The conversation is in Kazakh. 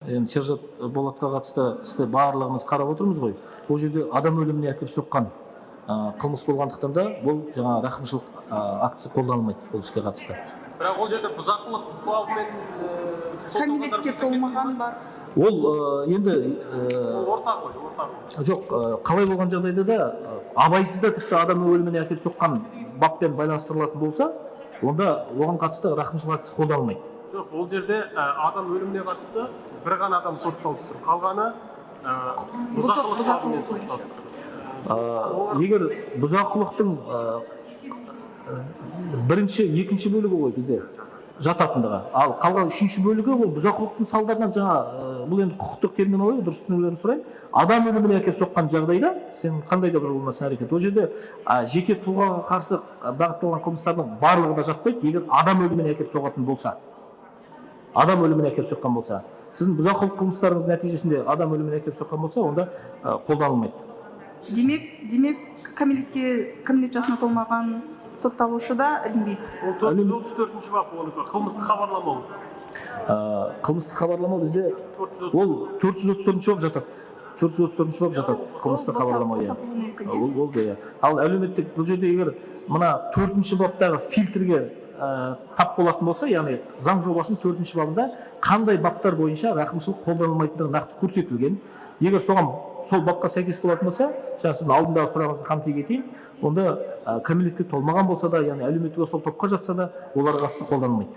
енді сержант Болатқа қатысты істі барлығымыз қарап отырмыз ғой. Бұл жерде адам өліміне әкеліп соққан қылмыс болғандықтан да бұл жаңа рақымшылық актісі қолданылмайды бұл іске қатысты. Бірақ ол жерде бұзақылық бабымен кәмелетке толмаған бар. Ол енді ортақ қой, ортақ. жоқ, қалай болған жағдайда да абайсызда тіпті адам өліміне әкеліп соққан баппен байланыстырылатын болса, онда оған қатысты рақымшылық актісі қолданылмайды. Жоқ, ол жерде адам өліміне қатысты бір ғана адам сотталып тұр. Қалғаны бұзақылық бабымен сотталып тұр. Егер бұзақылықтың бірінші, екінші бөлігі ғой бізде жататындығы. Ал қалған үшінші бөлігі ол бұзақылықтың салдарынан бұл енді құқықтық терминология дұрыс түсінулерін сұрайын. Адам өліміне әкеліп соққан жағдайда сен қандай да бір болмасын әрекет. Ол жерде жеке тұлғаға қарсы бағытталған қылмыстардың барлығы да жатпайды. Егер адам өліміне әкеліп соғатын болса, адам өліміне әкеліп соққан болса, сіздің бұзақылық қылмыстарыңыз нәтижесінде адам өліміне әкеліп соққан болса, онда қолданылмайды. Демек кәмелет жасына толмаған сотталушы да ілінбейді. Ол 434-ші бап оныкі, қылмыстық хабарламау. Қылмыстық хабарламау бізде ол 434-ші бап жатады. 434-ші бап жатады қылмыстық хабарламау. Ол да. Ал әлеуметтік бұл жерде егер мына 4-ші баптағы фильтрге тап болатын болса, яғни заң жобасының 4-ші бабында қандай баптар бойынша рақымшылық қолданылмайтындығы нақты көрсетілген. Егер сол бапқа сәйкес болатын болса, жаңа сіздің алдындағы сұрағыңызды қамти кетейін, онда кәмелетке толмаған болса да, яғни әлеуметтік осал топқа жатса да, оларға қатысты қолданылмайды.